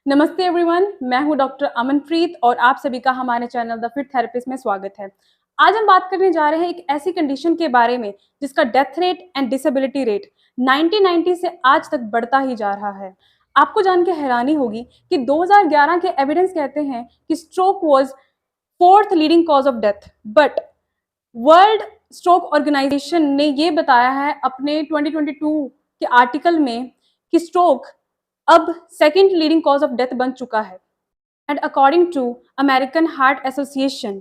नमस्ते एवरीवन, मैं हूं डॉक्टर अमनप्रीत और आप सभी का हमारे चैनल द फिट थेरेपिस्ट में स्वागत है। आज हम बात करने जा रहे हैं एक ऐसी कंडीशन के बारे में जिसका death rate and disability rate 1990 से आज तक बढ़ता ही जा रहा है। आपको जान के हैरानी होगी कि 2011 के एविडेंस कहते हैं कि stroke was fourth leading cause of death, but world stroke organisation ने ये बताया है अपने 2022 के आर्टिकल में कि स्ट्रोक अब second leading cause of death बन चुका है। And according to American Heart Association,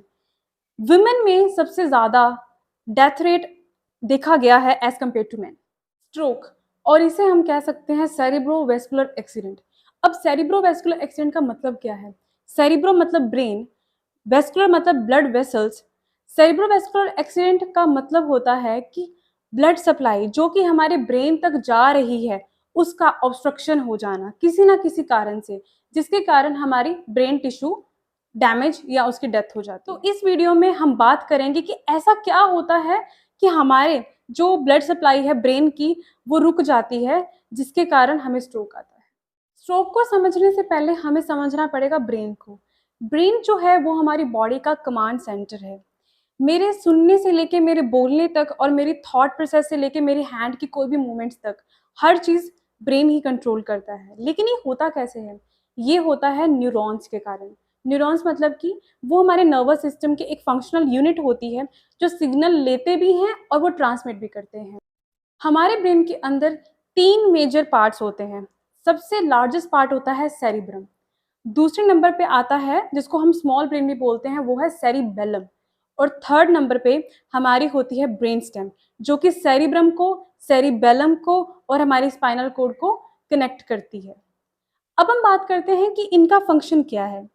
women में सबसे ज्यादा डेथ रेट देखा गया है as compared to man. Stroke, और इसे हम कह सकते हैं सेरिब्रोवेस्कुलर एक्सीडेंट। अब सेरिब्रोवेस्कुलर एक्सीडेंट का मतलब क्या है? सेरिब्रो मतलब ब्रेन, वेस्कुलर मतलब ब्लड वेसल्स। सेरिब्रोवेस्कुलर एक्सीडेंट का मतलब होता है कि ब्लड सप्लाई जो कि हमारे ब्रेन तक जा रही है उसका ऑब्स्ट्रक्शन हो जाना किसी ना किसी कारण से, जिसके कारण हमारी ब्रेन टिश्यू डैमेज या उसकी डेथ हो जाती है। तो इस वीडियो में हम बात करेंगे कि ऐसा क्या होता है कि हमारे जो ब्लड सप्लाई है ब्रेन की वो रुक जाती है, जिसके कारण हमें स्ट्रोक आता है। स्ट्रोक को समझने से पहले हमें समझना पड़ेगा ब्रेन को। ब्रेन जो है वो हमारी बॉडी का कमांड सेंटर है। मेरे सुनने से लेके मेरे बोलने तक और मेरी थॉट प्रोसेस से लेके मेरे हैंड की कोई भी मूवमेंट्स तक हर चीज ब्रेन ही कंट्रोल करता है। लेकिन ये होता कैसे है? ये होता है न्यूरॉन्स के कारण। न्यूरॉन्स मतलब कि वो हमारे नर्वस सिस्टम के एक फंक्शनल यूनिट होती है जो सिग्नल लेते भी हैं और वो ट्रांसमिट भी करते हैं। हमारे ब्रेन के अंदर तीन मेजर पार्ट्स होते हैं। सबसे लार्जेस्ट पार्ट होता है सेरिब्रम। दूसरे नंबर पे आता है जिसको हम स्मॉल ब्रेन भी बोलते हैं, वो है सेरिबेलम। और थर्ड नंबर पे हमारी होती है ब्रेन स्टेम, जो कि सेरिब्रम को, सेरिबेलम को और हमारी स्पाइनल कोड को कनेक्ट करती है। अब हम बात करते हैं कि इनका फंक्शन क्या है।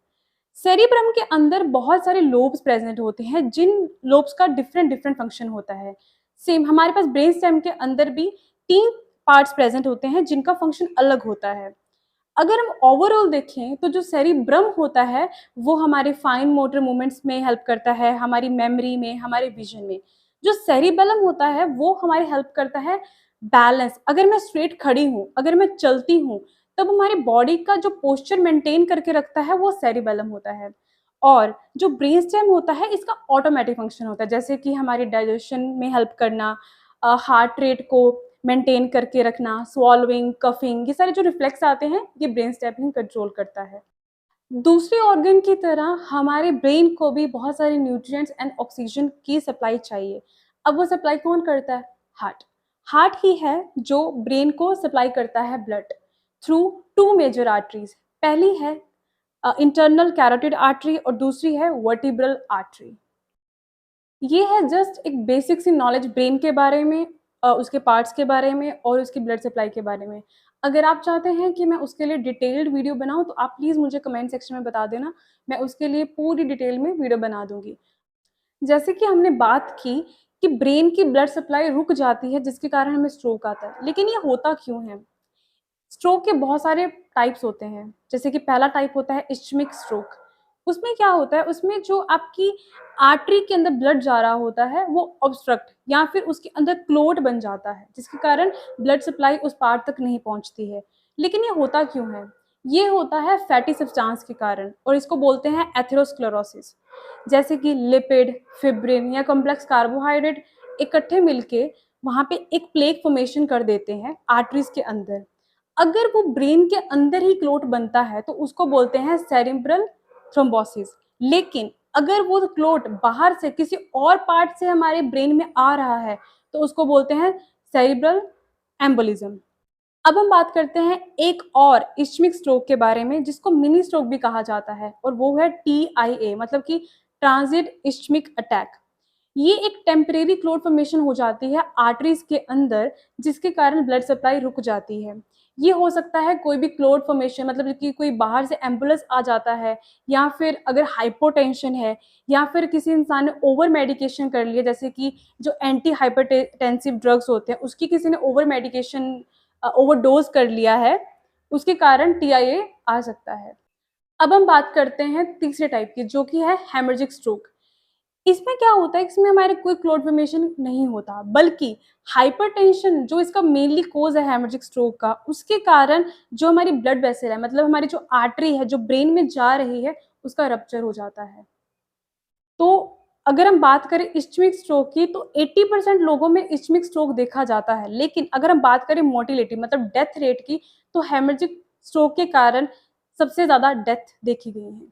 सेरिब्रम के अंदर बहुत सारे लोब्स प्रेजेंट होते हैं जिन लोब्स का डिफरेंट डिफरेंट फंक्शन होता है। सेम हमारे पास ब्रेन स्टेम के अंदर भी तीन पार्ट्स प्रेजेंट होते हैं जिनका फंक्शन अलग होता है। अगर हम ओवरऑल देखें तो जो सेरिब्रम होता है वो हमारे फाइन मोटर मूवमेंट्स में हेल्प करता है, हमारी मेमोरी में, हमारे विजन में। जो सेरिबेलम होता है वो हमारी हेल्प करता है बैलेंस। अगर मैं स्ट्रेट खड़ी हूँ, अगर मैं चलती हूँ, तब हमारी बॉडी का जो पोस्चर मेंटेन करके रखता है वो सेरिबेलम होता है। और जो ब्रेन स्टेम होता है इसका ऑटोमेटिक फंक्शन होता है, जैसे कि हमारी डाइजेशन में हेल्प करना, हार्ट रेट को मेंटेन करके रखना, स्वॉलोइंग, कफिंग, ये सारे जो रिफ्लेक्स आते हैं ये ब्रेन स्टेम ही कंट्रोल करता है। दूसरे ऑर्गन की तरह हमारे ब्रेन को भी बहुत सारे न्यूट्रिएंट्स एंड ऑक्सीजन की सप्लाई चाहिए। अब वो सप्लाई कौन करता है? हार्ट। हार्ट ही है जो ब्रेन को सप्लाई करता है blood through two major arteries. पहली है इंटरनल कैरोटिड आर्टरी और दूसरी है वर्टिब्रल आर्टरी। ये है जस्ट एक बेसिक सी नॉलेज ब्रेन के बारे में, उसके पार्ट्स के बारे में और उसकी ब्लड सप्लाई के बारे में। अगर आप चाहते हैं कि मैं उसके लिए डिटेल्ड वीडियो बनाऊं तो आप प्लीज़ मुझे कमेंट सेक्शन में बता देना, मैं उसके लिए पूरी डिटेल में वीडियो बना दूंगी। जैसे कि हमने बात की कि ब्रेन की ब्लड सप्लाई रुक जाती है जिसके कारण हमें स्ट्रोक आता है, लेकिन ये होता क्यों है? स्ट्रोक के बहुत सारे टाइप्स होते हैं। जैसे कि पहला टाइप होता है इश्मिक स्ट्रोक। उसमें क्या होता है, उसमें जो आपकी आर्टरी के अंदर ब्लड जा रहा होता है वो ऑब्स्ट्रक्ट या फिर उसके अंदर क्लोट बन जाता है, जिसके कारण ब्लड सप्लाई उस पार्ट तक नहीं पहुंचती है। लेकिन ये होता क्यों है? ये होता है फैटी सब्सटेंस के कारण और इसको बोलते हैं एथेरोस्क्लेरोसिस। जैसे कि लिपिड, फिब्रिन या कॉम्प्लेक्स कार्बोहाइड्रेट इकट्ठे मिलके वहां पे एक प्लेक फॉर्मेशन कर देते हैं आर्टरीज के अंदर। अगर वो ब्रेन के अंदर ही क्लोट बनता है तो उसको बोलते हैं सेरिब्रल थ्रोम्बोसिस। लेकिन अगर वो क्लोट बाहर से किसी और पार्ट से हमारे ब्रेन में आ रहा है तो उसको बोलते हैं सेरिब्रल एम्बोलिज्म। अब हम बात करते हैं एक और इश्मिक स्ट्रोक के बारे में जिसको मिनी स्ट्रोक भी कहा जाता है, और वो है TIA, मतलब कि ट्रांजिट इश्मिक अटैक। ये एक टेम्परेरी क्लोट फॉर्मेशन हो जाती है आर्टरीज के अंदर, जिसके कारण ब्लड सप्लाई रुक जाती है। ये हो सकता है कोई भी क्लोट फॉर्मेशन, मतलब कि कोई बाहर से एम्बुलेंस आ जाता है, या फिर अगर हाइपोटेंशन है, या फिर किसी इंसान ने ओवर मेडिकेशन कर लिया, जैसे कि जो एंटी हाइपरटेंसिव ड्रग्स होते हैं उसकी किसी ने ओवर मेडिकेशन, ओवरडोज कर लिया है, उसके कारण TIA आ सकता है। अब हम बात करते हैं तीसरे टाइप की, जो कि है हेमरेजिक स्ट्रोक। इसमें क्या होता है, इसमें हमारे कोई क्लॉट फॉर्मेशन नहीं होता, बल्कि हाइपरटेंशन जो इसका मेनली कॉज है हेमोरेजिक स्ट्रोक का, उसके कारण जो हमारी ब्लड वेसल है, मतलब हमारी जो आर्टरी है जो ब्रेन में जा रही है, उसका रप्चर हो जाता है। तो अगर हम बात करें इस्चेमिक स्ट्रोक की, तो 80% लोगों में इस्चेमिक स्ट्रोक देखा जाता है, लेकिन अगर हम बात करें मोर्टेलिटी मतलब डेथ रेट की, तो हेमोरेजिक स्ट्रोक के कारण सबसे ज़्यादा डेथ देखी गई है।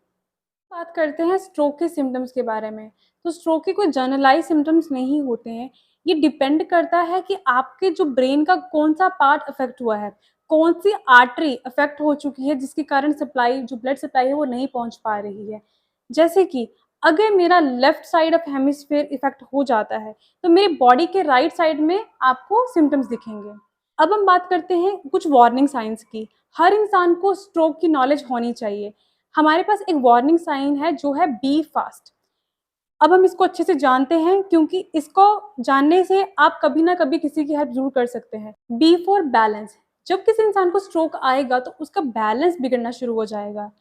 बात करते हैं स्ट्रोक के सिम्पटम्स के बारे में। तो स्ट्रोक के कोई जनरलाइज़ सिम्पटम्स नहीं होते हैं। ये डिपेंड करता है कि आपके जो ब्रेन का कौन-सा पार्ट अफ़ेक्ट हुआ है, कौन-सी आर्टरी अफ़ेक्ट हो चुकी है जिसके कारण सप्लाई जो ब्लड सप्लाई है वो नहीं पहुँच पा रही है। जैसे कि अगर मेरा left side of hemisphere effect हो जाता है, तो मेरे बॉडी के राइट साइड में आपको सिम्पटम्स दिखेंगे। अब हम बात करते हैं कुछ वार्निंग साइन्स की। हर इंसान को स्ट्रोक की नॉलेज होनी चाहिए। हमारे पास एक वार्निंग साइन है जो है बी फास्ट। अब हम इसको अच्छे से जानते हैं क्योंकि इसको जानने से आप कभी ना कभी किसी की हेल्प ज़रूर कर सकते हैं। B for balance. जब किसी इंसान को स्ट्रोक आएगा तो उसका बैलेंस बिगड़ना शुरू हो जाएगा।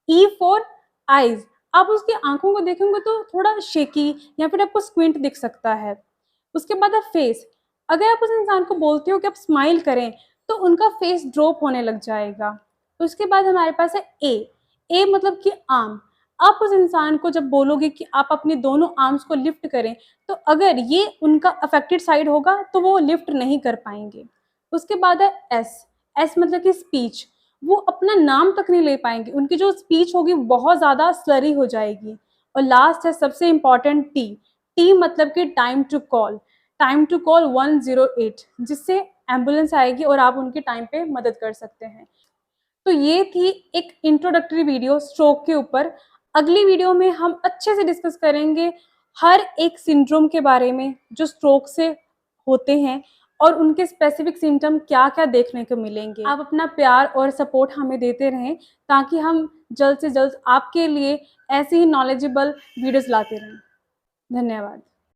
E for eyes. आप उसकी आँखों को देखेंगे तो थोड़ा शेकी या फिर आपको स्क्विंट दिख सकता है। उसके बाद है फेस। अगर आप उस इंसान को बोलते हो कि आप स्माइल करें, तो उनका फेस ड्रॉप होने लग जाएगा। उसके बाद हमारे पास है ए। ए मतलब कि आर्म। आप उस इंसान को जब बोलोगे कि आप अपने दोनों आर्म्स को लिफ्ट करें, तो अगर ये उनका अफेक्टेड साइड होगा, तो वो लिफ्ट नहीं कर पाएँगे। उसके बाद है एस। एस मतलब कि स्पीच। वो अपना नाम तक नहीं ले पाएँगे। उनकी जो स्पीच होगी बहुत ज़्यादा स्लरी हो जाएगी। और लास्ट है सबसे इम्पोर्टेंट टी। टी मतलब कि time to call. Time to call 108 जिससे एम्बुलेंस आएगी और आप उनके टाइम पे मदद कर सकते हैं। तो ये थी एक इंट्रोडक्टरी वीडियो स्ट्रोक के ऊपर। अगली वीडियो में हम अच्छे से डिस्कस करेंगे हर एक सिंड्रोम के बारे में जो स्ट्रोक से होते हैं और उनके स्पेसिफिक सिम्टम क्या-क्या देखने को मिलेंगे। आप अपना प्यार और सपोर्ट हमें देते रहें ताकि हम जल्द से जल्द आपके लिए ऐसे ही नॉलेजेबल वीडियोज़ लाते रहें। धन्यवाद।